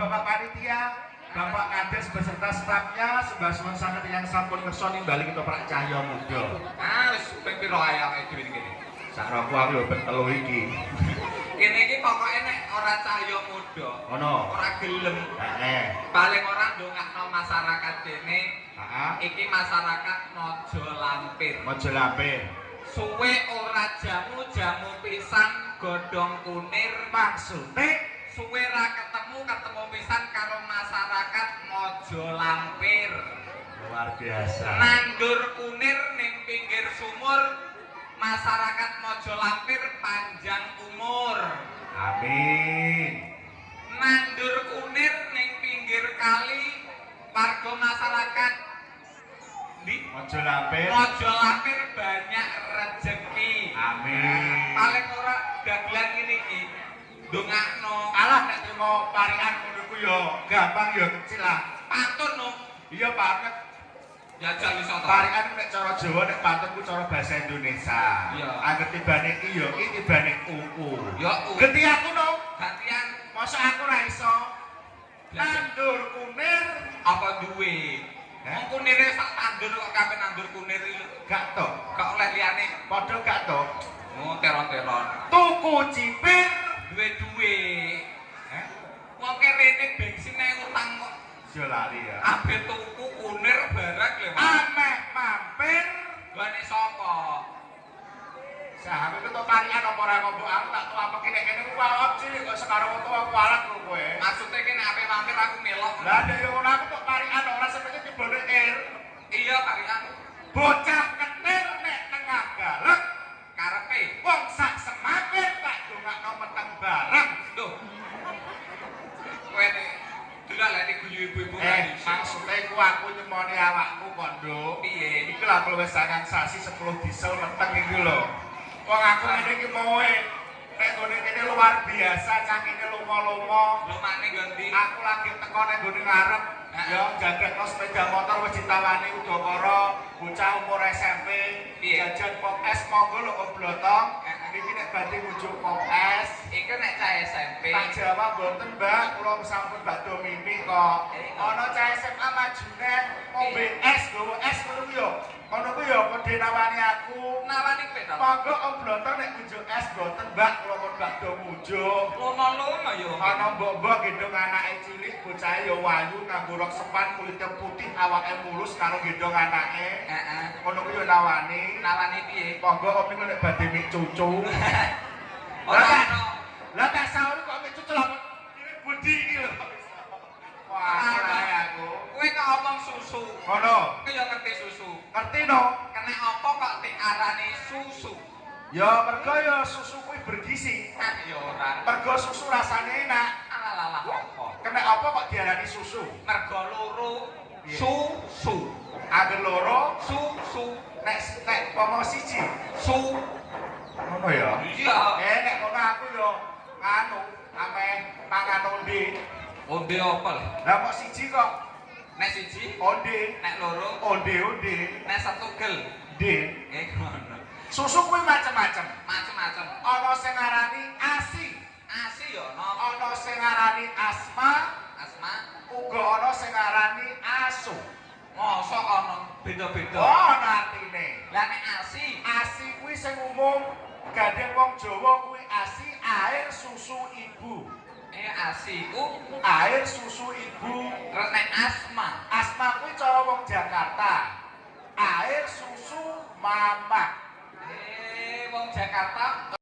Bapak Panitia, Bapak Kades beserta stafnya, sebab semua sangat yang sampun kersa nimbali ketoprak Cahya Muda. Wis ping pira ayake dhewe iki. Sakroku aku yo ben telu iki. Kene iki pokoke nek ora Cahya Muda, Ono. ora gelem. Heeh. Paling ora ndongakno masyarakat dene. Heeh. Iki masyarakat Mojo Lampir. Mojo Lampir. Suwe ora jamu pisan godhong kunir Maksude suwe ra ketemu pisan karo masyarakat Mojo Lampir. luar biasa. Nandur kunir ning pinggir sumur, masyarakat Mojo Lampir panjang umur. Amin. Nandur kunir ning pinggir kali, warga masyarakat di Mojo Lampir. Mojo Lampir banyak rezeki. Amin. Paling ora dagelan ngene iki. Ndongakno. Alah nek trimo parikan ngono ku yo gampang yo kecil lah. Pantun no. Iya banget. Jajal iso to. Parikan nek cara Jawa nek pantun ku cara bahasa Indonesia. Iya. Angger tibane iki yo iki tibane uku. Yo Genti aku no. gantian Masa aku ra iso. Nandur kunir apa duwe? Wong kunire sak tandur kok kabeh nandur kunir iki. gak tok. Gak oleh liyane. Padha gak tok. Oh, teron-teron. Tuku cipir Duwe-duwe. Wong kene bensin nek utang kok yo lali ya. abe tuku kunir barang lho. Ameh mampir Gane sapa? sahabat itu parikan apa ora ngomong aku tak tahu apa kene kene ku awak cilik kok sekarang waktu aku alat lho kowe. Maksudnya kene ape mampir aku melok. Lah ada yang ngono aku tok parikan ora sebenarnya tibane air. Iya, parikan. Bocah kenir nek tengah galak Karepe. wong sak semakin tak dongakno meteng barang. Loh. Kowe nek dolalane guyu ibu-ibu Maksudnya ku aku nyemoni awakku kondo. piye? Iki lah luwes sangang sasi 10 diesel meteng iki lho. Wong aku ngene iki moe nek gone kene luar biasa cangkine lomo-lomo. Lumane ganti. Aku lagi teko nek gone ngarep ya jagekno sepeda motor wis ditawani udakara bocah umur SMP jajan pop es monggo lho Om Blotong. Iki nek badhe ngujuk pop es Iku nek cah SMP. tak jawab mboten Mbak, kula sampun badhe mimpi kok. Ana cah SMA majune ngombe es, gowo es ngono ku yo. Ngono ku yo padhe nawani aku. Nawani kowe to. Monggo Om Blotong nek ngujuk es mboten Mbak, kula pun badhe ngujuk. Lomo-lomo yo. Ana mbok-mbok gendong anake cilik, bocah yo wayu nganggo rok sepan kulite putih awake mulus karo gendong anake. Heeh. Ngono ku yo nawani. Nawani piye? Monggo Om niku nek badhe mik cucu. Ora ono. Lah tak sahur kok mik cucu lho. Budi iki lho. Wah, kaya aku. Kowe kok omong susu. Ngono. Kowe yo ngerti susu. Ngerti no? Kena apa kok diarani susu? Ya mergo ya susu kuwi bergizi. Ah yo ora. Mergo susu rasane enak. Alalah apa? Kena apa kok diarani susu? Mergo loro susu. Ada loro, Susu. nek pomo siji. Su. Ngono ya. Iya. Nek ngono aku yo anu ame mangan onde. Onde apa? Lah kok siji kok Nek siji, onde, nek loro, onde. nek setugel. De. Ngono. Susu kuwi macem-macem. Macem-macem. Ana sing ngarani ASI, Asi yo ono. ana sing ngarani asma, Asma. uga ana sing ngarani asu. Mosok ono beda-beda. Oh, ana artine. Lah nek asi, ASI kuwi sing umum gandeng wong Jawa kuwi ASI air susu ibu. asi ku Air susu ibu. terus nek asma. Asma kuwi cara wong Jakarta. Air susu mama. Wong Jakarta